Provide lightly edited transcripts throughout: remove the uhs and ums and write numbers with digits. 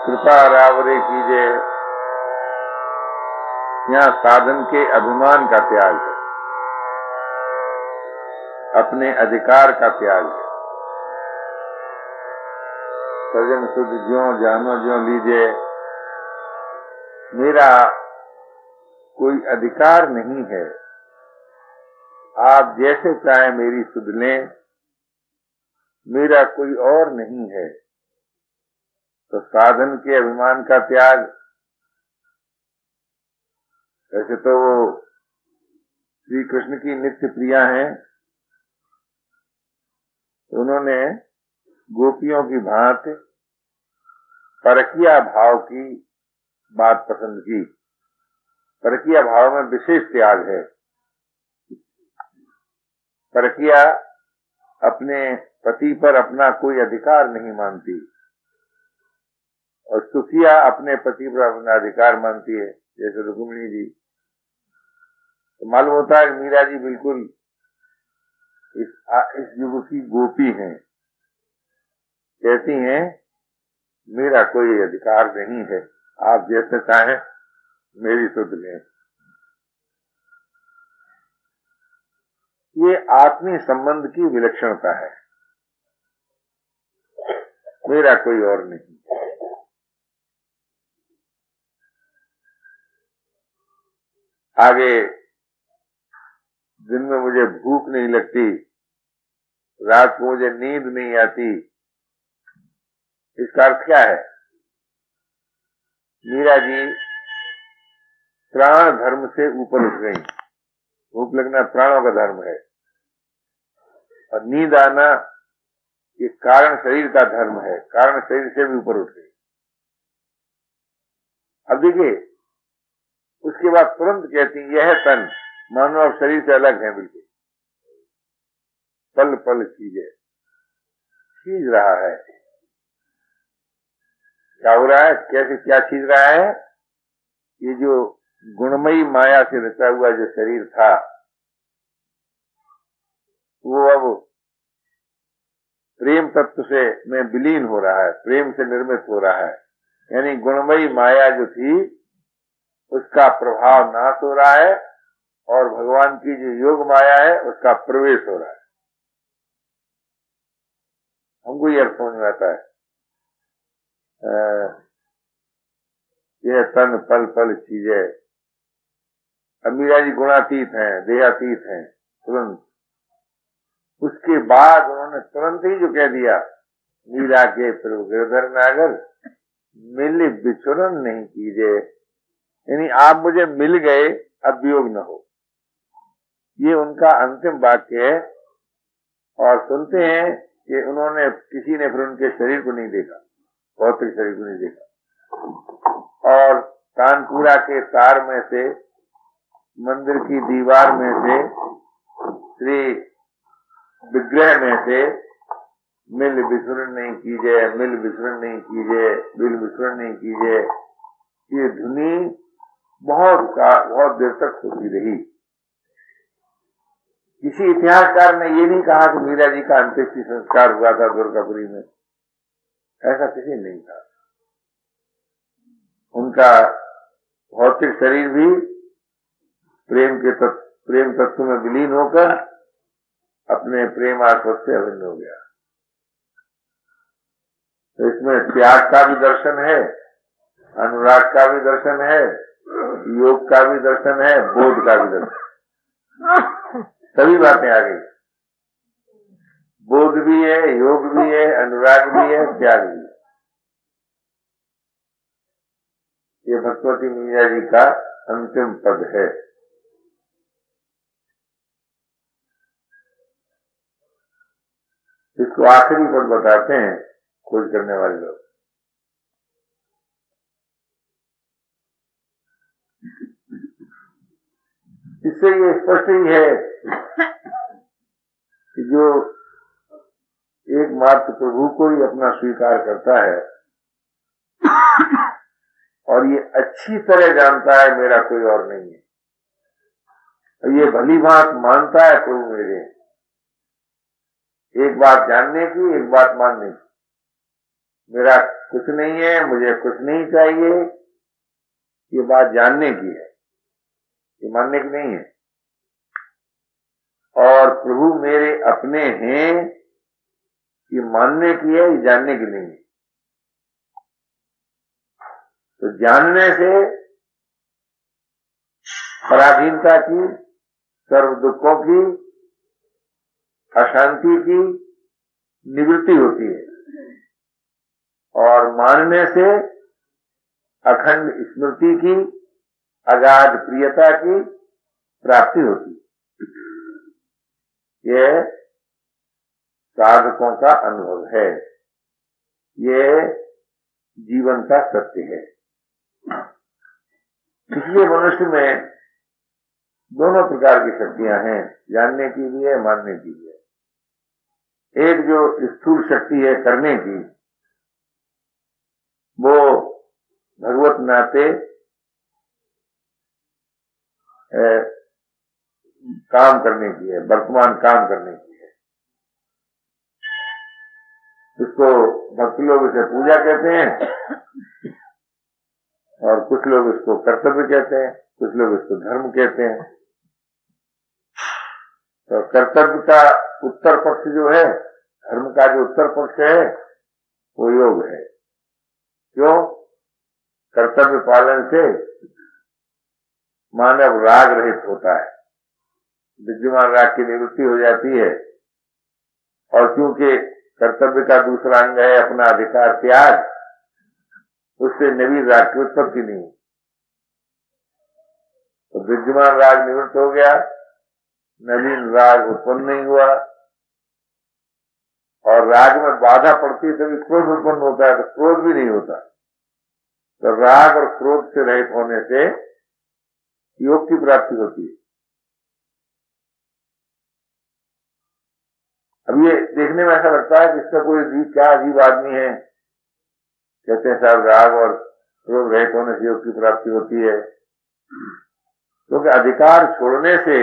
कृपा रावरे कीजिए। यहाँ साधन के अभिमान का त्याग है, अपने अधिकार का त्याग है। सजन सुध ज्यों जानो ज्यों लीजिए। मेरा कोई अधिकार नहीं है, आप जैसे चाहे मेरी सुध लें, मेरा कोई और नहीं है। तो साधन के अभिमान का त्याग। वैसे तो वो श्री कृष्ण की नित्य प्रिया हैं, उन्होंने गोपियों की भांति परकिया भाव की बात पसंद की। परकिया भाव में विशेष त्याग है। परकिया अपने पति पर अपना कोई अधिकार नहीं मानती और सुखिया अपने पति पर अपना अधिकार मानती है, जैसे रुक्मिणी जी। तो मालूम होता है मीरा जी बिल्कुल इस युग की गोपी हैं। कहती हैं मेरा कोई अधिकार नहीं है, आप जैसे चाहें मेरी सुध लें। ये आत्मीय संबंध की विलक्षणता है, मेरा कोई और नहीं। आगे दिन में मुझे भूख नहीं लगती, रात को मुझे नींद नहीं आती, इसका अर्थ क्या है? मीरा जी प्राण धर्म से ऊपर उठ गई। भूख लगना प्राणों का धर्म है और नींद आना ये कारण शरीर का धर्म है, कारण शरीर से भी ऊपर उठ गई। अब देखिए उसके बाद तुरंत कहती यह तन मानो अब शरीर से अलग है बिल्कुल। पल पल चीजें खींच रहा है। क्या हो रहा है, कैसे क्या खींच रहा है? ये जो गुणमयी माया से रचा हुआ जो शरीर था वो अब प्रेम तत्व से में विलीन हो रहा है, प्रेम से निर्मित हो रहा है। यानी गुणमयी माया जो थी उसका प्रभाव नाश हो रहा है और भगवान की जो योग माया है उसका प्रवेश हो रहा है। हमको ये अर्थ समझ में आता है। यह तन पल पल चीजें। अब मीरा जी गुणातीत हैं, देहातीत हैं तुरंत। उसके बाद उन्होंने तुरंत ही जो कह दिया मीरा के प्रभु गिरधर नागर मिल बिछुरन नहीं कीजिए। यानी आप मुझे मिल गए अब वियोग न हो। ये उनका अंतिम वाक्य है। और सुनते हैं कि उन्होंने किसी ने फिर उनके शरीर को नहीं देखा, भौतिक शरीर को नहीं देखा। और कानपुरा के तार में से, मंदिर की दीवार में से, श्री विग्रह में से मिल विसुरन नहीं कीजिए, मिल विसुरन नहीं कीजिए, मिल विसुरन नहीं कीजिए। ये ध्वनि बहुत देर तक होती रही। किसी इतिहासकार ने ये नहीं कहा कि मीरा जी का अंत्येष्टि संस्कार हुआ था दुर्गापुरी में, ऐसा किसी ने नहीं कहा। उनका भौतिक शरीर भी प्रेम तत्व में विलीन होकर अपने प्रेम आस्वाद से अभिन्न हो गया। तो इसमें त्याग का भी दर्शन है, अनुराग का भी दर्शन है, योग का भी दर्शन है, बोध का भी दर्शन। सभी बातें आ गई। बोध भी है, योग भी है, अनुराग भी है, त्याग भी है। ये भगवती मीरा जी का अंतिम पद है। इसको आखिरी पद बताते हैं खोज करने वाले लोग। इससे ये स्पष्ट ही है कि जो एकमात्र प्रभु को ही अपना स्वीकार करता है और ये अच्छी तरह जानता है मेरा कोई और नहीं है, और ये भली बात मानता है प्रभु मेरे। एक बात जानने की, एक बात मानने की। मेरा कुछ नहीं है, मुझे कुछ नहीं चाहिए, ये बात जानने की है, ये मानने की नहीं है। और प्रभु मेरे अपने हैं, ये मानने की है, ये जानने की नहीं है। तो जानने से पराधीनता की, सर्व दुखों की, अशांति की निवृत्ति होती है, और मानने से अखंड स्मृति की, अगाध प्रियता की प्राप्ति होती है। यह साधकों का अनुभव है, ये जीवन का सत्य है। इसलिए मनुष्य में दोनों प्रकार की शक्तियां हैं, जानने की भी है, मानने की भी है। एक जो स्थूल शक्ति है करने की, वो भगवत नाते काम करने की है, वर्तमान काम करने की है। इसको भक्त लोग इसे पूजा कहते हैं, और कुछ लोग इसको कर्तव्य कहते हैं, कुछ लोग इसको धर्म कहते हैं। तो कर्तव्य का उत्तर पक्ष जो है, धर्म का जो उत्तर पक्ष है, वो योग है। क्यों? कर्तव्य पालन से मानव राग रहित होता है, विद्यमान राग की निवृत्ति हो जाती है। और क्योंकि कर्तव्य का दूसरा अंग है अपना अधिकार त्याग, उससे नवीन राग की उत्पत्ति नहीं। तो विद्यमान राग निवृत्त हो गया, नवीन राग उत्पन्न नहीं हुआ, और राग में बाधा पड़ती है तभी क्रोध उत्पन्न होता है, तो क्रोध भी नहीं होता। तो राग और क्रोध से रहित होने से योग की प्राप्ति होती है। अब ये देखने में ऐसा लगता है कि इसका कोई क्या अजीब आदमी है, कहते हैं साहब राग और क्रोध रहित होने से योग की प्राप्ति होती है। क्योंकि अधिकार छोड़ने से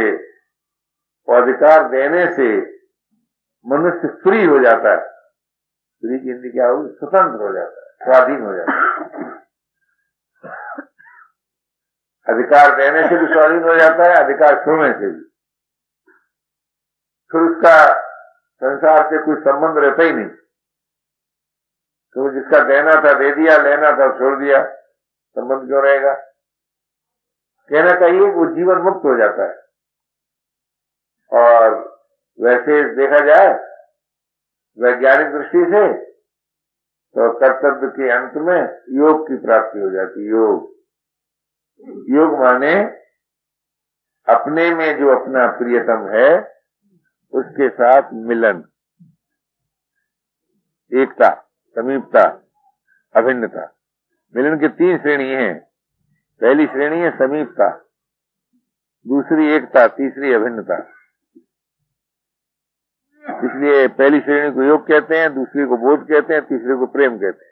और अधिकार देने से मनुष्य फ्री हो जाता है। फ्री की हिंदी क्या होगी? स्वतंत्र हो जाता है, स्वाधीन हो जाता है। अधिकार देने से भी स्वाधीन हो जाता है, अधिकार छोड़ने से भी। फिर उसका संसार से कोई संबंध रहता ही नहीं। तो जिसका देना था दे दिया, लेना था छोड़ दिया, संबंध क्यों रहेगा? कहना चाहिए वो जीवन मुक्त हो जाता है। और वैसे देखा जाए वैज्ञानिक दृष्टि से तो कर्तव्य के अंत में योग की प्राप्ति हो जाती है। योग माने अपने में जो अपना प्रियतम है उसके साथ मिलन, एकता, समीपता, अभिन्नता। मिलन की 3 श्रेणी हैं। पहली श्रेणी है समीपता, दूसरी एकता, तीसरी अभिन्नता। इसलिए पहली श्रेणी को योग कहते हैं, दूसरी को बोध कहते हैं, तीसरे को प्रेम कहते हैं।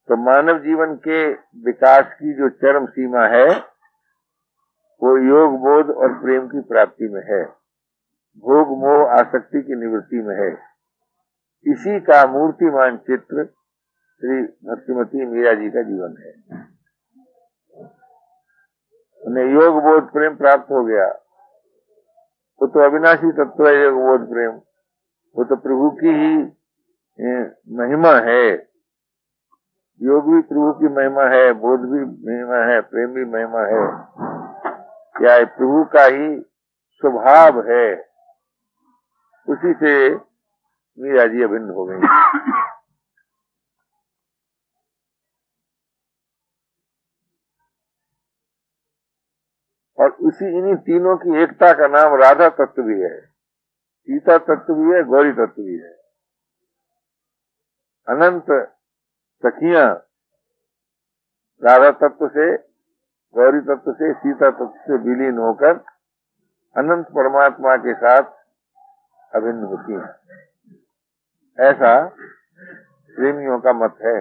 तो मानव जीवन के विकास की जो चरम सीमा है वो योग, बोध और प्रेम की प्राप्ति में है, भोग मोह आसक्ति की निवृत्ति में है। इसी का मूर्तिमान चित्र श्री भक्तिमती मीरा जी का जीवन है। उन्हें योग बोध प्रेम प्राप्त हो गया, वो तो अविनाशी तत्व है। योग बोध प्रेम वो तो प्रभु की ही महिमा है। योग भी प्रभु की महिमा है, बोध भी महिमा है, प्रेम भी महिमा है। या प्रभु का ही स्वभाव है, उसी से मीरा जी अभिन्न हो गई। और उसी इन्हीं तीनों की एकता का नाम राधा तत्व भी है, सीता तत्व भी है, गौरी तत्व भी है। अनंत सखियां राधा तत्व से, गौरी तत्व से, सीता तत्व से विलीन होकर अनंत परमात्मा के साथ अभिन्न होती हैं। ऐसा प्रेमियों का मत है।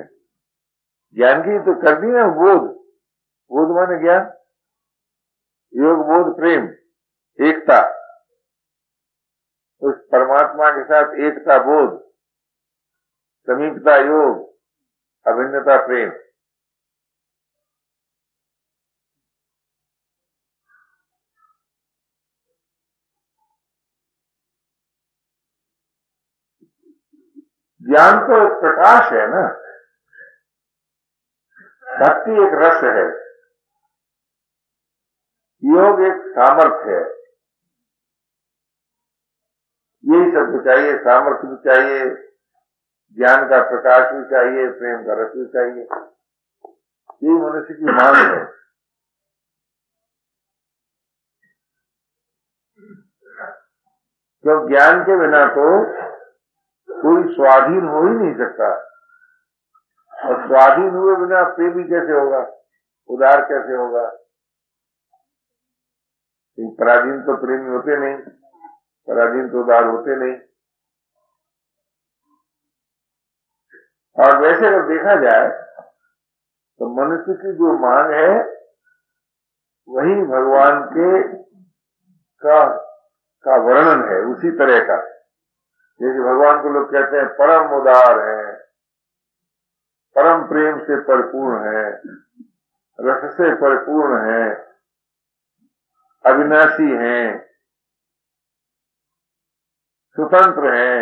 ज्ञान की तो कर दी ना बोध, बोध माने ज्ञान, योग बोध प्रेम, एकता, उस परमात्मा के साथ एकता बोध, समीपता योग, अभिन्नता प्रेम। ज्ञान तो एक प्रकाश है ना, भक्ति एक रस है, योग एक सामर्थ्य है। यही सब कुछ चाहिए, सामर्थ्य भी चाहिए, ज्ञान का प्रकाश भी चाहिए, प्रेम का रस भी चाहिए। यही मनुष्य की मांग है। क्यों ज्ञान के बिना तो कोई स्वाधीन हो ही नहीं सकता, और स्वाधीन हुए बिना प्रेमी कैसे होगा, उदार कैसे होगा? पराधीन तो प्रेमी होते नहीं, पराधीन तो उदार होते नहीं। और वैसे अगर देखा जाए तो मनुष्य की जो मांग है वही भगवान का वर्णन है, उसी तरह का। जैसे भगवान को लोग कहते हैं परम उदार है, परम प्रेम से परिपूर्ण है, रस से परिपूर्ण है, अविनाशी हैं, स्वतंत्र हैं।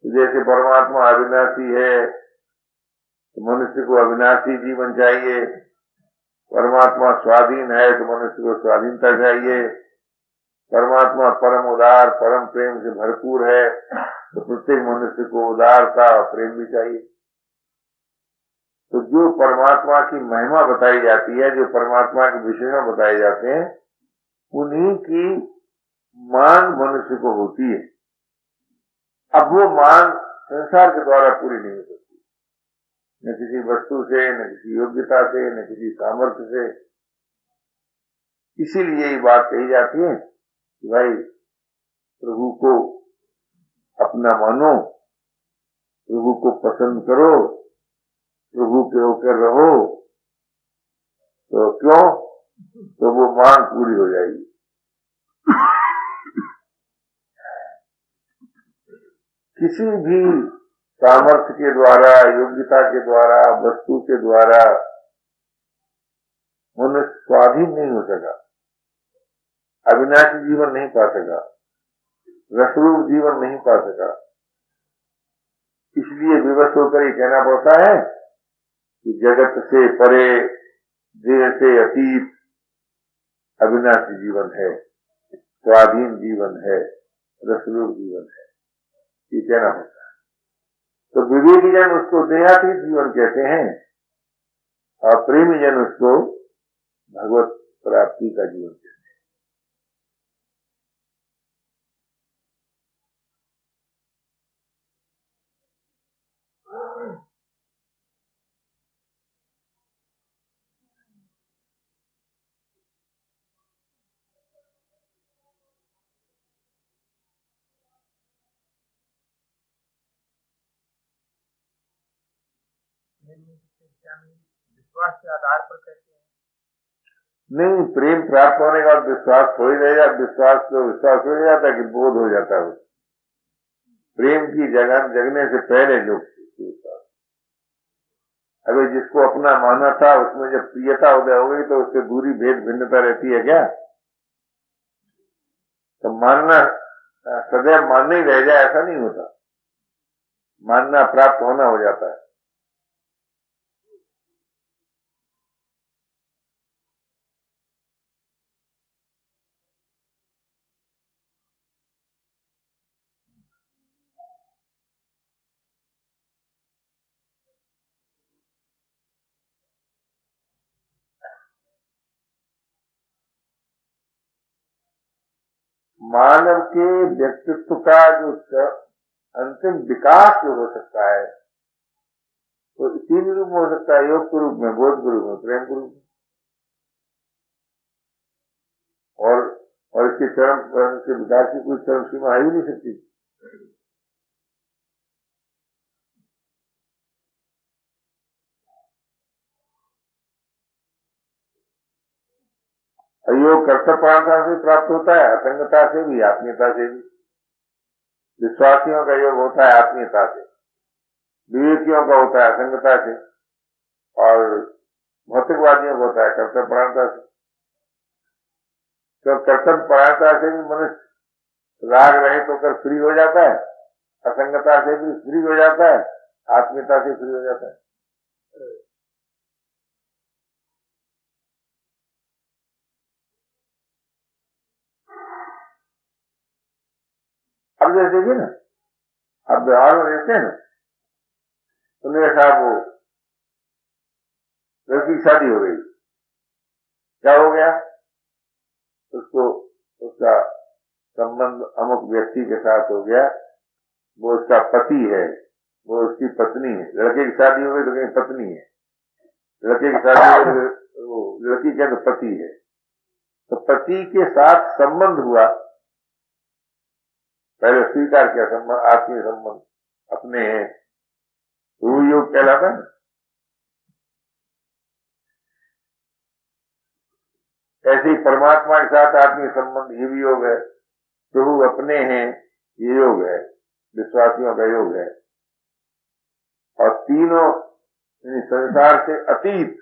जैसे परमात्मा अविनाशी है तो मनुष्य को अविनाशी जीवन चाहिए, परमात्मा स्वाधीन है तो मनुष्य को स्वाधीनता चाहिए, परमात्मा परम उदार परम प्रेम से भरपूर है तो प्रत्येक मनुष्य को उदारता और प्रेम भी चाहिए। तो जो परमात्मा की महिमा बताई जाती है, जो परमात्मा के विशेषण बताए जाते हैं, उन्हीं की मांग मनुष्य को होती है। अब वो मांग संसार के द्वारा पूरी नहीं हो सकती, न किसी वस्तु से, न किसी योग्यता से, न किसी सामर्थ्य से। इसीलिए ये बात कही जाती है कि भाई प्रभु को अपना मानो, प्रभु को पसंद करो, प्रभु के होकर रहो, तो क्यों? तो वो मांग पूरी हो जाएगी। किसी भी सामर्थ्य के द्वारा, योग्यता के द्वारा, वस्तु के द्वारा मनुष्य स्वाधीन नहीं हो सका, अविनाशी जीवन नहीं पा सका, रसरूप जीवन नहीं पा सका। इसलिए विवश होकर ये कहना पड़ता है कि जगत से परे, देह से अतीत अविनाशी जीवन है, स्वाधीन जीवन है, रसरूप जीवन है, ये कहना पड़ता है। तो विवेकी जन उसको देहातीत जीवन कहते हैं और प्रेमी जन उसको भगवत प्राप्ति का जीवन कहते हैं। विश्वास के आधार पर कहते हैं। नहीं, प्रेम प्राप्त होने का विश्वास हो ही रहेगा, विश्वास हो ही जाता है कि बोध हो जाता है। प्रेम की जगने से पहले जो विश्वास, अगर जिसको अपना माना था उसमें जब प्रियता उदय हो गई तो उससे दूरी भेद भिन्नता रहती है क्या? तो मानना सदैव मानना ही रह जाए ऐसा नहीं होता, मानना प्राप्त होना हो जाता है। मानव के व्यक्तित्व का जो अंतिम विकास जो हो सकता है तो 3 रूप में हो सकता है, योग के रूप में, बोध के रूप में, प्रेम के रूप में, और इसके चरम के विकास की कोई चरम सीमा है ही नहीं सकती। योग कर्तव्यपरायणता से प्राप्त होता है, असंगता से भी, आत्मीयता से भी। विश्वासियों का योग होता है आत्मीयता से, विवेकियों का होता है असंगता से, और भौतिकवादियों का होता है कर्तव्यपरायणता से। तो कर्तव्यपरायणता से भी मनुष्य राग रहित होकर फ्री हो जाता है, असंगता से भी फ्री हो जाता है, आत्मीयता से फ्री हो जाता है। अब जैसे देखिए ना, अब व्यवहार में रहते हैं ना, तो मेरे साहब वो लड़की की शादी हो गई, क्या हो गया, उसको उसका संबंध अमुक व्यक्ति के साथ हो गया, वो उसका पति है, वो उसकी पत्नी है। लड़के की शादी हो गई तो कहीं पत्नी है, लड़के की शादी हो गई तो लड़की क्या तो पति है। तो पति के साथ संबंध हुआ, पहले स्वीकार किया संबंध, आत्मीय संबंध अपने हैं, वो योग कहलाता है। ऐसे ही परमात्मा के साथ आत्मीय संबंध, ये भी योग है। प्रभु अपने हैं, ये योग है, विश्वासियों का योग है। और तीनों संसार से अतीत,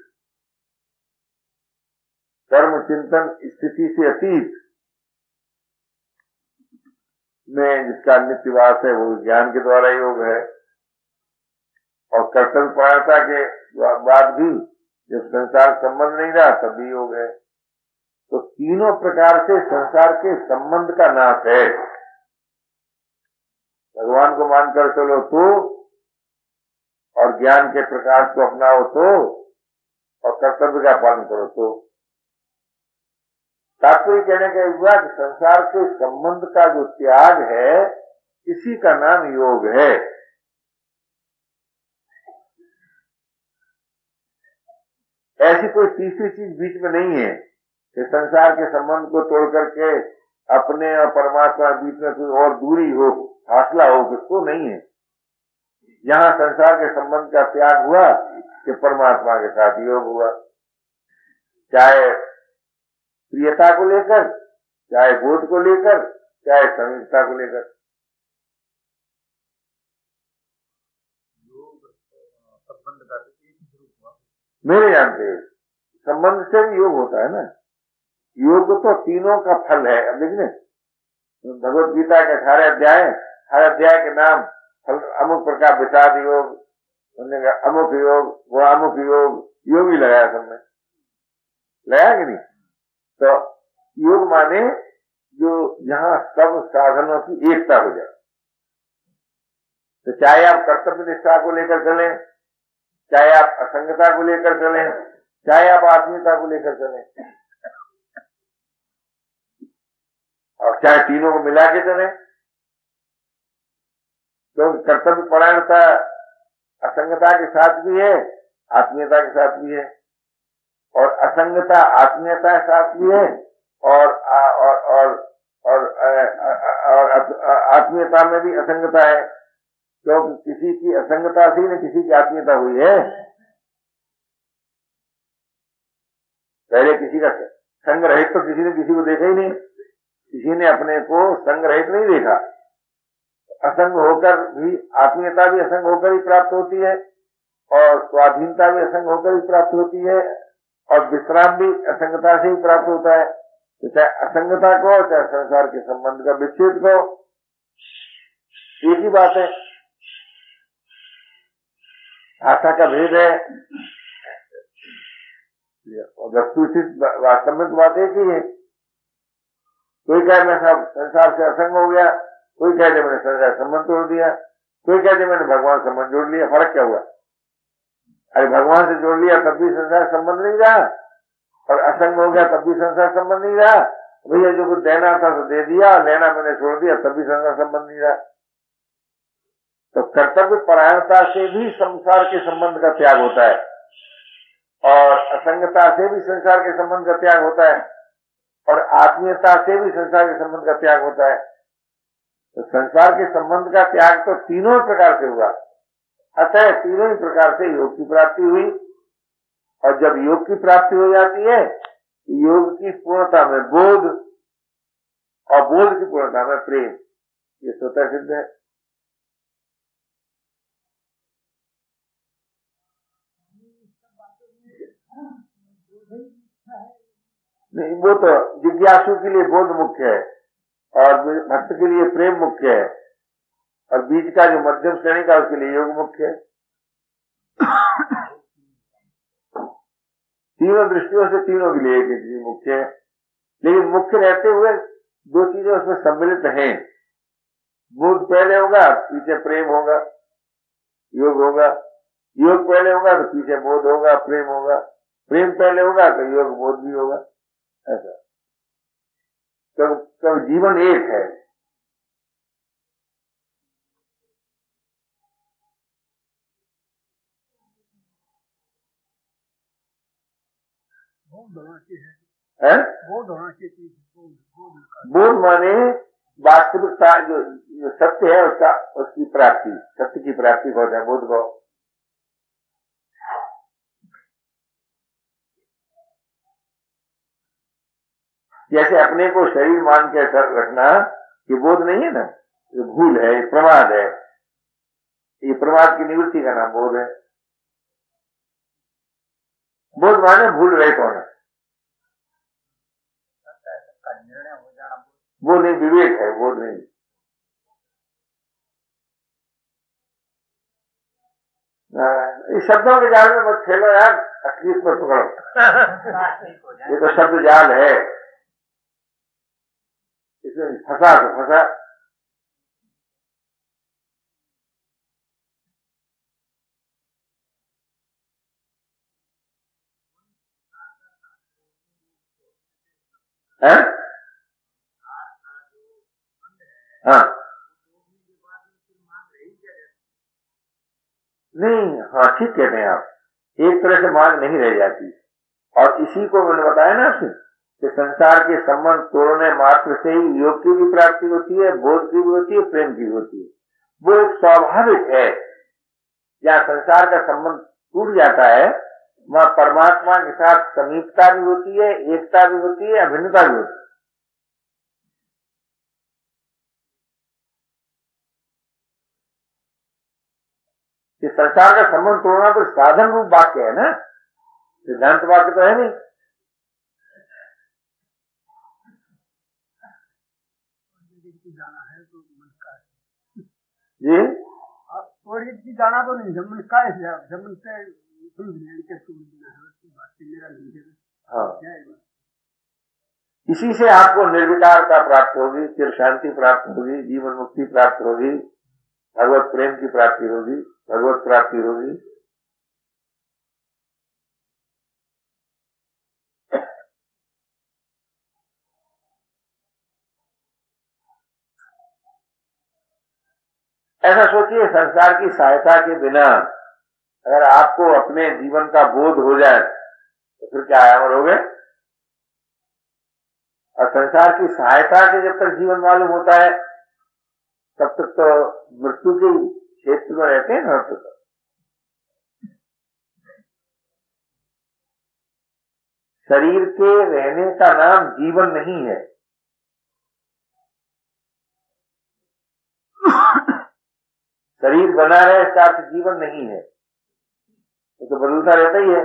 कर्म चिंतन स्थिति से अतीत में जिसका नित्यवास है, वो ज्ञान के द्वारा योग है। और कर्तव्यपरायणता के बाद भी जब संसार संबंध नहीं रहा तब भी योग है। तो तीनों प्रकार से संसार के संबंध का नाश है। भगवान को मानकर चलो तो, और ज्ञान के प्रकाश को अपनाओ तो, और कर्तव्य का पालन करो तो। तात्पर्य कहने का हुआ कि संसार के संबंध का जो त्याग है, इसी का नाम योग है। ऐसी कोई तीसरी चीज बीच में नहीं है कि संसार के संबंध को तोड़ करके अपने और परमात्मा के बीच में कोई और दूरी हो, फासला हो, किसको नहीं है। यहाँ संसार के संबंध का त्याग हुआ कि परमात्मा के साथ योग हुआ, चाहे प्रियता को लेकर, चाहे बोध को लेकर, चाहे संयुक्ता को लेकर। संबंध का मेरे जानते संबंध से भी योग होता है ना। योग तो तीनों का फल है। अब देखिए भगवत गीता के 18 अध्याय, हर अध्याय के नाम फल, अमुक प्रकार विषाद योग, अमुक योग, वो अमुक योग, योग ही लगाया सबने, लगाया कि नहीं। तो योग माने जो जहां सब साधनों की एकता हो जाए। तो चाहे आप कर्तव्य निष्ठा को लेकर चलें, चाहे आप असंगता को लेकर चलें, चाहे आप आत्मीयता को लेकर चलें, और चाहे तीनों को मिला के चलें। तो कर्तव्य परायणता असंगता के साथ भी है, आत्मीयता के साथ भी है, और असंगता आत्मीयता के साथ भी है, और आत्मीयता में भी असंगता है, क्योंकि किसी की असंगता से न किसी की आत्मीयता हुई है। पहले किसी का संग रहित तो किसी ने किसी को देखा ही नहीं, किसी ने अपने को संग रहित नहीं देखा। असंग होकर भी आत्मीयता भी असंग होकर ही प्राप्त होती है, और स्वाधीनता भी असंग होकर ही प्राप्त होती है, और विश्राम भी असंगता से ही प्राप्त होता है। तो चाहे असंगता को, चाहे संसार के संबंध का विच्छेद को, एक ही बात है, आशा का भेद है। वस्तुस्थित वास्तव में बात एक ही है। कोई कहे मैं सब संसार से असंग हो गया, कोई कहते मैंने संसार संबंध तोड़ दिया, कोई कहते मैंने भगवान संबंध जोड़ लिया। फर्क क्या हुआ? अरे भगवान से जोड़ लिया तब भी संसार संबंध नहीं रहा, और असंग हो गया तब भी संसार संबंध नहीं रहा। भैया जो कुछ देना था तो दे दिया, लेना मैंने छोड़ दिया, तब भी संसार संबंध नहीं रहा। तो कर्तव्य परायणता से भी संसार के संबंध का त्याग होता है, और असंगता से भी संसार के संबंध का त्याग होता है, और आत्मीयता से भी संसार के संबंध का त्याग होता है। तो संसार के संबंध का त्याग तो तीनों प्रकार से हुआ। अतः तीनों ही प्रकार से योग की प्राप्ति हुई, और जब योग की प्राप्ति हो जाती है, योग की पूर्णता में बोध, और बोध की पूर्णता में प्रेम, ये स्वतः सिद्ध है। नहीं, वो तो जिज्ञासु के लिए बोध मुख्य है और भक्त के लिए प्रेम मुख्य है, और बीच का जो मध्यम श्रेणी का उसके लिए योग मुख्य है। तीनों दृष्टियों से तीनों के लिए एक एक चीज मुख्य है, लेकिन मुख्य रहते हुए दो चीजें उसमें सम्मिलित हैं। बोध पहले होगा, पीछे प्रेम होगा, योग होगा। योग पहले होगा तो पीछे बोध होगा, प्रेम होगा। प्रेम पहले होगा तो योग बोध भी होगा। ऐसा कब जीवन एक है। है बोध माने वास्तविकता, जो सत्य है उसका, उसकी प्राप्ति, सत्य की प्राप्ति को होता है बोध को। जैसे अपने को शरीर मान के रखना, ये बोध नहीं है ना, ये भूल है, ये प्रमाद है। ये प्रमाद की निवृत्ति का नाम बोध है। बोध माने भूल रहे कौन है, वो नहीं, विवेक है, बोध नहीं। इस शब्दों के जाल में मत खेलो यार, असली पर पकड़ो। ये तो शब्द जाल है, इसमें फंसा तो फंसा। है? हाँ नहीं, हाँ ठीक कहते हैं आप, एक तरह से मांग नहीं रह जाती। और इसी को मैंने बताया ना आपसे कि संसार के संबंध तोड़ने मात्र से ही योग की भी प्राप्ति होती है, बोध की भी होती है, प्रेम की भी होती है। वो एक स्वाभाविक है। जहाँ संसार का संबंध टूट जाता है वहाँ परमात्मा के साथ समीपता भी होती है, एकता भी होती है, अभिन्नता भी होती है। ये संसार का संबंध तोड़ना तो साधन रूप वाक्य है ना, सिद्धांत वाक्य तो है नहीं। जाना है तो मन का जी थोड़ी सी जाना तो नहीं, जमन का है, जमन से सुन के सुनना है बात मेरा नहीं। हाँ, इसी से आपको निर्विकारता प्राप्त होगी, चिर शांति प्राप्त होगी, जीवन मुक्ति प्राप्त होगी, भगवत प्रेम की प्राप्ति होगी, भगवत प्राप्ति होगी। ऐसा सोचिए, संसार की सहायता के बिना अगर आपको अपने जीवन का बोध हो जाए तो फिर क्या अमर हो गए। और संसार की सहायता से जब तक जीवन मालूम होता है तब तक तो मृत्यु के क्षेत्र में रहते हैं ना। तो शरीर के रहने का नाम जीवन नहीं है। शरीर बना रहे इसका अर्थ जीवन नहीं है, वो तो बदलता रहता ही है।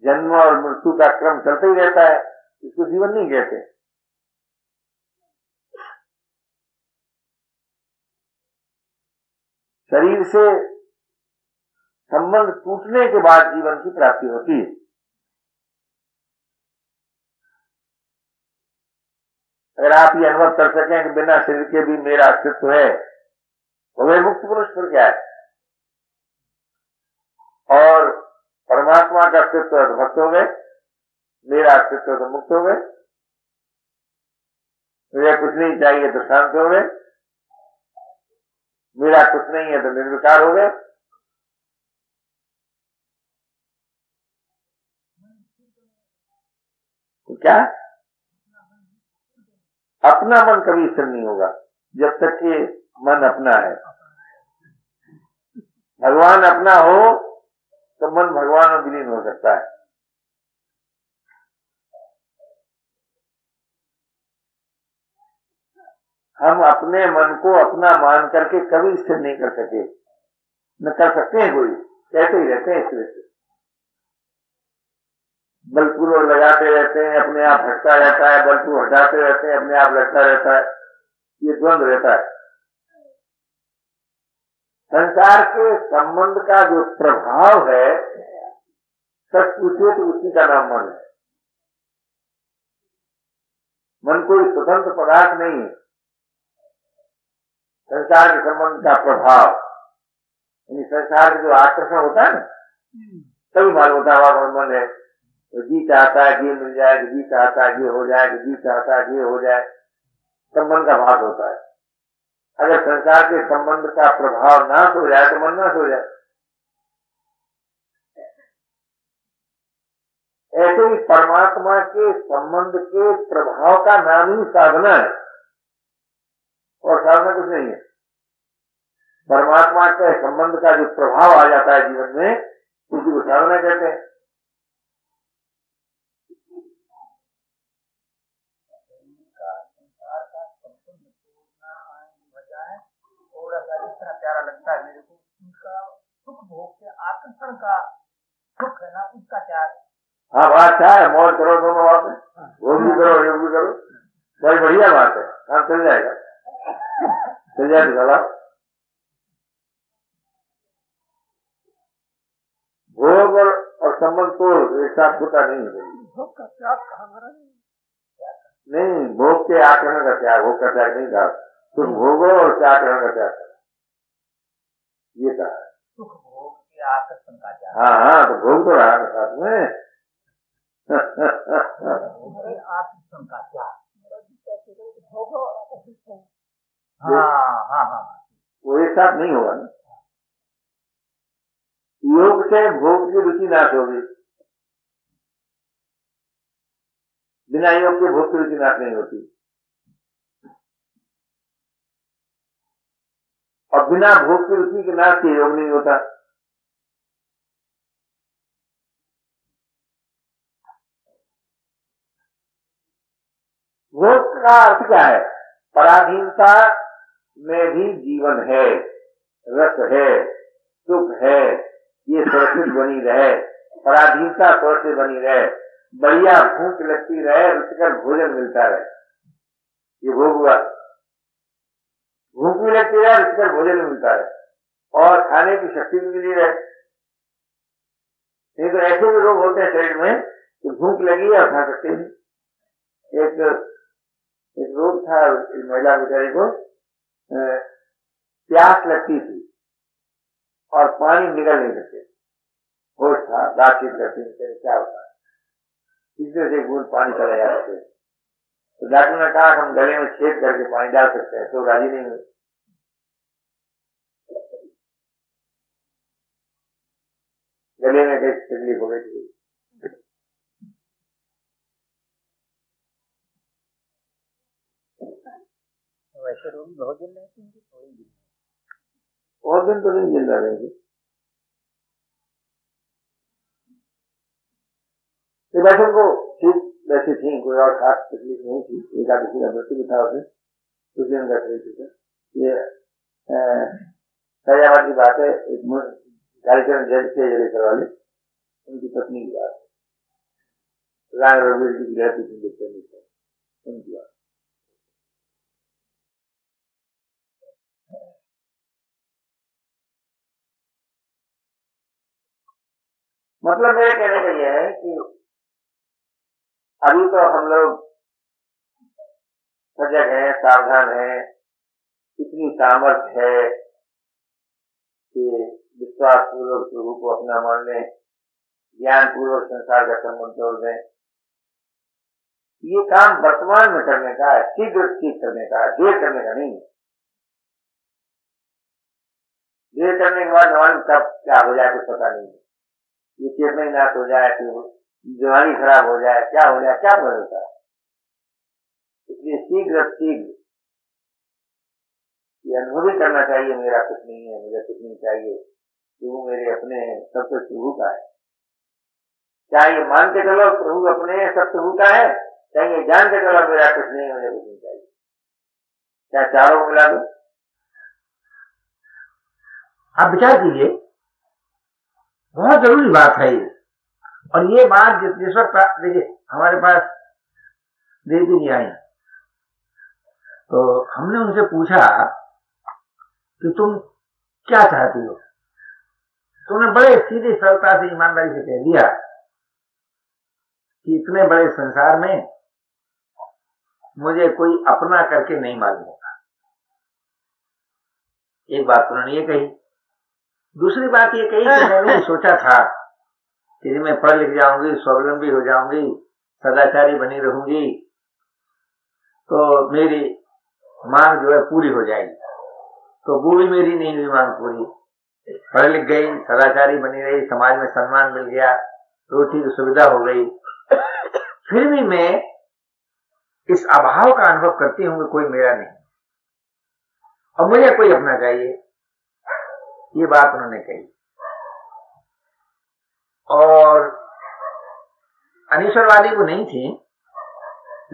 जन्म और मृत्यु का क्रम चलता ही रहता है, इसको जीवन नहीं कहते। शरीर से संबंध टूटने के बाद जीवन की प्राप्ति होती है। अगर आप ये अनुभव कर सकें कि बिना शरीर के भी मेरा अस्तित्व है, तो वे मुक्त पुरुष फिर क्या है। और परमात्मा का अस्तित्व है तो भक्त हो गए, मेरा अस्तित्व है तो मुक्त हो गए, मुझे कुछ नहीं चाहिए तो शांत हो गए, मेरा कुछ नहीं है तो निर्विकार हो गए। तो क्या अपना मन कभी स्थिर नहीं होगा जब तक कि मन अपना है। भगवान अपना हो तो मन भगवान में विलीन हो सकता है। हम अपने मन को अपना मान करके कभी स्थिर नहीं कर सके, न कर सकते हैं। कोई कहते ही रहते हैं इस तरह से। बल्कु लगाते रहते हैं, अपने आप हटता रहता है, बल्कु हटाते रहते हैं, अपने आप लगता रहता है, ये द्वंद्व रहता है। संसार के संबंध का जो प्रभाव है, सच पूछिए तो उसी का नाम मन है। मन कोई स्वतंत्र पदार्थ नहीं है। संसार के संबंध का प्रभाव, यानी संसार का जो आकर्षण होता है ना, तभी मालूम होता है मन है। तो जी चाहता है कि ये मिल जाए, जी चाहता है ये हो जाए, जी चाहता है कि ये हो जाए, संबंध का भाग होता है। अगर संसार के संबंध का प्रभाव नाश हो जाए तो मन नाश हो जाए। ऐसे ही परमात्मा के संबंध के प्रभाव का नाम ही साधना है, और साधना कुछ नहीं है। परमात्मा के संबंध का जो प्रभाव आ जाता है जीवन में, उसी को साधना कहते हैं। थोड़ा सा इस तरह प्यारा लगता है मेरे को, उनका सुख भोग के आकर्षण का सुख है ना, उसका त्याग। हाँ, बात क्या है, मौज करो दोनों बात है, वो भी करो ये भी करो, बड़ी बढ़िया बात है, काम चल जाएगा, चल जाए तो। भोग और संबंध तो एक साथ होता नहीं है। भोग का त्याग कहा नहीं, भोग के आकर्षण का त्याग, भोग का त्याग नहीं कहा, तुम भोगो और क्या आकर्षण का त्याग करो, ये कहा। सुख भोग के आकर्षण का त्याग। हाँ हाँ, तो भोग तो रहा है साथ में। भोग के आकर्षण का त्याग। हाँ हाँ हाँ, वो एक साथ नहीं होगा ना। योग से भोग की रुचि नाश होगी, बिना योग के भोग की रुचि नाश नहीं होती, और बिना भोग की रुचि के नाश के योग नहीं होता। भोग का अर्थ क्या है? पराधीनता में भी जीवन है, रस है, सुख है, ये सुरक्षित बनी रहे, पराधीनता सुरक्षित बनी रहे, बढ़िया भूख लगती रहे, रुचिकर भोजन मिलता रहे, ये भोग हुआ। भूख भी लगती रहे, रुचिकर भोजन मिलता रहे, और खाने की शक्ति भी मिली रहे। नहीं तो ऐसे भी रोग होते हैं शरीर में कि भूख लगी और खा सकते नहीं। एक रोग था, महिला बेचारी को प्यास लगती थी और पानी निकल नहीं सकते, होश था, बातचीत करते थे, क्या होता है, तीसरे से एक बूंद पानी चला जाता थे। तो डॉक्टर ने कहा हम गले में छेद करके पानी डाल सकते हैं, तो राजी नहीं हुई। गले में कई तकलीफ हो गई थी। वैसे रोगी बहुत दिन रहते हैं, थोड़ी दिन, बहुत दिन तो नहीं जिंदा रहेंगे। वैसे उनको ठीक वैसे थी, कोई और खास तकलीफ नहीं थी, एकादशी का मृत्यु भी था उसे, उस दिन का ठीक। ये फैजाबाद की बात है, एक कार्यक्रम जज थे जलेसर वाले, उनकी पत्नी की बात है, राम रघुवीर जी की रहती थी, उनकी बात। मतलब मेरे कहने का यह है कि अभी तो हम लोग सजग हैं, सावधान हैं, इतनी सामर्थ्य है कि विश्वास पूर्वक प्रभु को अपना मान लें, ज्ञान पूर्वक संसार का संबंध तोड़ दें। ये काम वर्तमान में करने का है, शीघ्र ठीक करने का है, देर करने का नहीं। देर करने के बाद जवानी कब क्या हो जाए कुछ पता नहीं, ये चेतना ही नाश हो जाए, जवानी खराब हो जाए, क्या हो जाए, क्या होता है। इसलिए शीघ्र ये अनुभव ही करना चाहिए, मेरा कुछ नहीं है, मुझे कुछ नहीं चाहिए, प्रभु मेरे अपने हैं, सब कुछ प्रभु का है। चाहे मान के चलो प्रभु अपने हैं, सब प्रभु का है, चाहे जान के चलो मेरा कुछ नहीं, मुझे कुछ नहीं चाहिए, चाहे चारों को मिला दो। आप विचार कीजिए, बहुत जरूरी बात है ये। और ये बात जिस वक्त देखिए हमारे पास देवी जी आई तो हमने उनसे पूछा कि तुम क्या चाहती हो, तो उन्होंने बड़े सीधी सरलता से ईमानदारी से कह दिया कि इतने बड़े संसार में मुझे कोई अपना करके नहीं मालूम होगा। एक बात उन्होंने ये कही। दूसरी बात ये कही कि मैंने सोचा था कि मैं पढ़ लिख जाऊंगी, स्वावलंबी हो जाऊंगी, सदाचारी बनी रहूंगी तो मेरी मांग जो है पूरी हो जाएगी। तो वो भी मेरी नहीं हुई मांग पूरी। पढ़ लिख गई, सदाचारी बनी रही, समाज में सम्मान मिल गया, रोटी की सुविधा हो गई, फिर भी मैं इस अभाव का अनुभव करती हूं कि कोई मेरा नहीं और मुझे कोई अपना चाहिए। ये बात उन्होंने कही। और अनीश्वरवादी वो नहीं थी,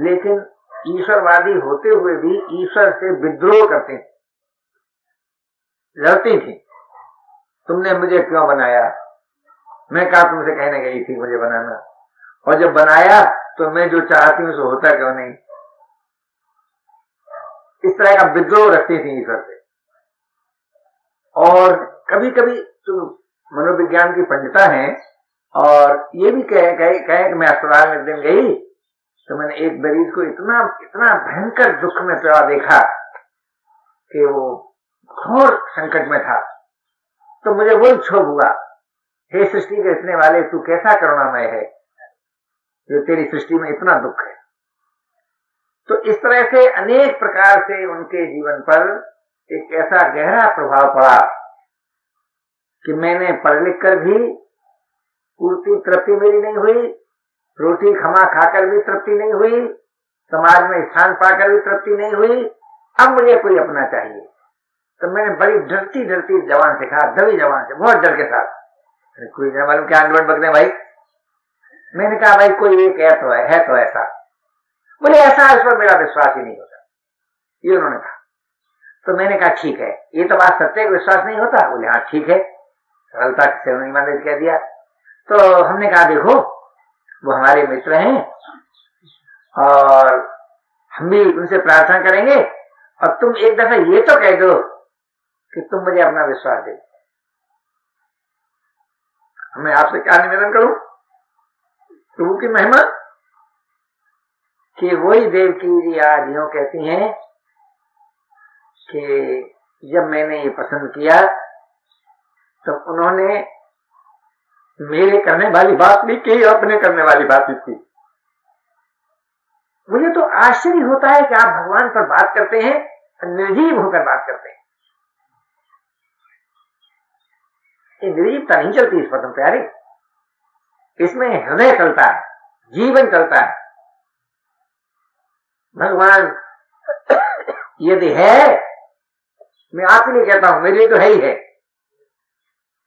लेकिन ईश्वरवादी होते हुए भी ईश्वर से विद्रोह करते थे, लड़ती थी। तुमने मुझे क्यों बनाया? मैं कहा तुमसे कहने गई थी मुझे बनाना, और जब बनाया तो मैं जो चाहती हूं सो होता क्यों नहीं? इस तरह का विद्रोह रखती थी ईश्वर से। और कभी कभी तो मनोविज्ञान की पंडिता हैं और ये भी कहे कि मैं अस्पताल में एक दिन गई तो मैंने एक मरीज को इतना इतना भयंकर दुख में पड़ा देखा कि वो घोर संकट में था। तो मुझे वो क्षोभ हुआ, हे सृष्टि के रचने वाले, तू कैसा करुणामय है जो तेरी सृष्टि में इतना दुख है। तो इस तरह से अनेक प्रकार से उनके जीवन पर एक ऐसा गहरा प्रभाव पड़ा कि मैंने पढ़ लिख कर भी पूर्ति तृप्ति मेरी नहीं हुई, रोटी खमा खाकर भी तृप्ति नहीं हुई, समाज में स्थान पाकर भी तृप्ति नहीं हुई, अब मुझे कोई अपना चाहिए। तो मैंने बड़ी डरती डरती जवान से कहा, दबी जवान से, बहुत डर के साथ, कोई न मालूम क्या अंडवट बकने भाई। मैंने कहा भाई कोई एक है तो ऐसा। बोले ऐसा इस पर मेरा विश्वास ही नहीं होता, ये उन्होंने कहा। तो मैंने कहा ठीक है, ये तो बात सत्य का विश्वास नहीं होता? बोले हाँ ठीक है, सरलता से उन्होंने कह दिया। तो हमने कहा देखो वो हमारे मित्र हैं और हम भी उनसे प्रार्थना करेंगे, और तुम एक दफा ये तो कह दो कि तुम मुझे अपना विश्वास दे। मैं आपसे क्या निवेदन करूं? प्रभु की महिमा कि वही देवकी जी आज यूं कहती हैं कि जब मैंने ये पसंद किया तो उन्होंने मेरे करने वाली बात नहीं की, अपने करने वाली बात ही की। मुझे तो आश्चर्य होता है कि आप भगवान पर बात करते हैं, निर्जीव होकर बात करते हैं। ये निर्जीवता नहीं चलती इस पर प्यारे, इसमें हृदय चलता है, जीवन चलता है। भगवान यदि है, मैं आपके लिए कहता हूं, मेरे लिए तो है ही है,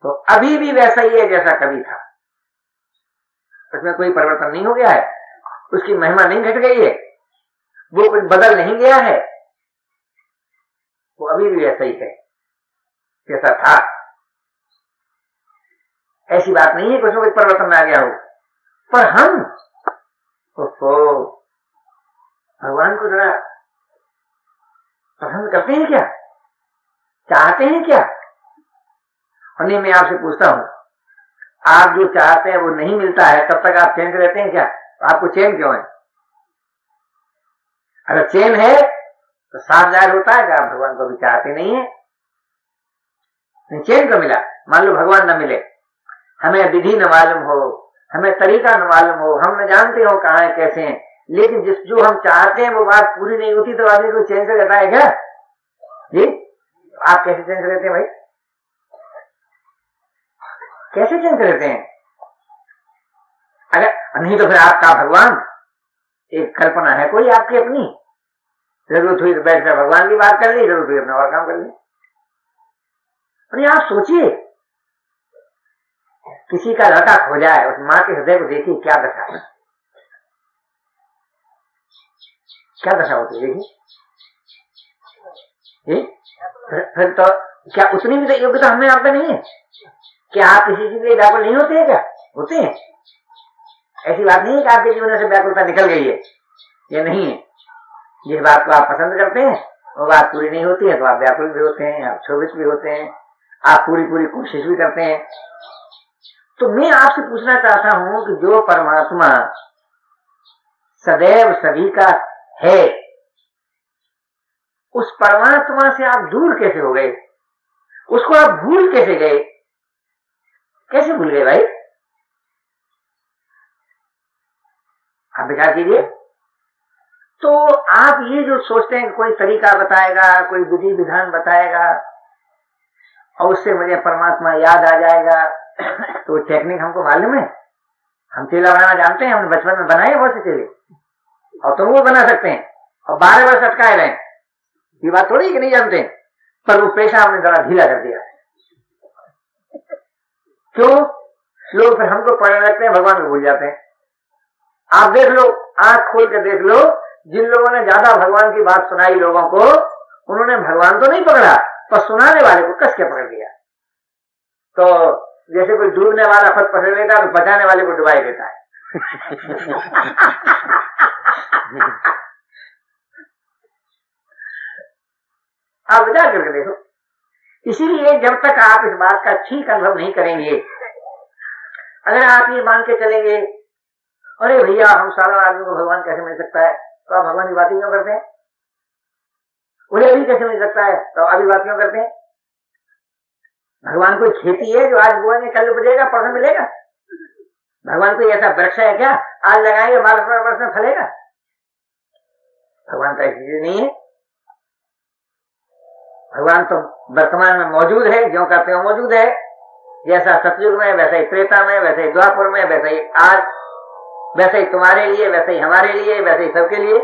तो अभी भी वैसा ही है जैसा कभी था। उसमें कोई परिवर्तन नहीं हो गया है, उसकी महिमा नहीं घट गई है, वो कुछ बदल नहीं गया है, वो अभी भी वैसा ही है जैसा था। ऐसी बात नहीं है कि उसमें कुछ परिवर्तन आ गया हो। पर हम भगवान को जरा पसंद करते हैं क्या? चाहते हैं क्या? और नहीं, मैं आपसे पूछता हूं, आप जो चाहते हैं वो नहीं मिलता है, तब तक आप चैन से रहते हैं क्या? आपको चैन क्यों है? अगर चैन है तो साफ जाहिर होता है कि आप भगवान को भी चाहते नहीं है। चैन को मिला, मान लो भगवान न मिले, हमें विधि न मालूम हो, हमें तरीका न मालूम हो, हम न जानते हो कहाँ है कैसे हैं, लेकिन जो हम चाहते हैं वो बात पूरी नहीं होती तो आदमी को चैन से रहता है क्या? जी, आप कैसे चैन से रहते हैं भाई? कैसे चैन से रहते हैं? अगर नहीं तो फिर आपका भगवान एक कल्पना है कोई आपकी अपनी, जरूरत हुई तो बैठकर भगवान की बात कर ली, जरूरत हुई अपना और काम कर ली। आप सोचिए, किसी का लड़का खो जाए, उस माँ के हृदय को देखिए क्या दशा है, क्या दशा होती है देखिए। फिर तो क्या उतनी भी योग्यता हमें आप नहीं है? क्या आप किसी चीज के लिए व्याकुल नहीं होते हैं? क्या होते हैं? ऐसी बात नहीं है कि आपके जीवन से व्याकुलता निकल गई है, ये नहीं है। जिस बात को आप पसंद करते हैं वो बात पूरी नहीं होती है तो आप व्याकुल भी होते हैं, आप क्षोभित भी होते हैं, आप पूरी पूरी कोशिश भी करते हैं। तो मैं आपसे पूछना चाहता हूं कि जो परमात्मा सदैव सभी का है, उस परमात्मा से आप दूर कैसे हो गए? उसको आप भूल कैसे गए? कैसे भूल गए भाई? आप विचार कीजिए। तो आप ये जो सोचते हैं कोई तरीका बताएगा, कोई विधि विधान बताएगा और उससे मुझे परमात्मा याद आ जाएगा, तो टेक्निक हमको मालूम है। हम चेला बनाना जानते हैं, हमने बचपन में बनाए बहुत से चेले, और तुम वो बना सकते हैं और 12 वर्ष अटकाए रहे। ये बात थोड़ी कि नहीं जानते, पर वो पेशा हमने जरा ढीला कर दिया। क्यों? लोग फिर हमको पढ़ने लगते हैं, भगवान को भूल जाते हैं। आप देख लो, आंख खोल के देख लो, जिन लोगों ने ज्यादा भगवान की बात सुनाई लोगों को, उन्होंने भगवान तो नहीं पकड़ा पर सुनाने वाले को कस के पकड़ लिया। तो जैसे कोई डूबने वाला खुद पकड़ लेता है तो बचाने वाले को डुबाई देता है। आप विचार करके देखो। इसीलिए जब तक आप इस बात का ठीक अनुभव नहीं करेंगे, अगर आप ये मान के चलेंगे अरे भैया हम साधारण आदमी को भगवान कैसे मिल सकता है, तो आप भगवान की बातें क्यों करते हैं? उन्हें अभी कैसे मिल सकता है तो अभी बात क्यों करते हैं? भगवान कोई खेती है जो आज बोएंगे कल उपजेगा परसों मिलेगा? भगवान कोई ऐसा वृक्ष है क्या आज लगाएंगे 12 वर्ष में फलेगा? भगवान का ऐसी चीज नहीं है। भगवान तो वर्तमान में मौजूद है, ज्यों कहते हो मौजूद है। जैसा सतयुग में, वैसे ही त्रेता में, वैसे ही द्वापर में, वैसे ही आज, वैसे ही तुम्हारे लिए, वैसे ही हमारे लिए, वैसे ही सबके लिए।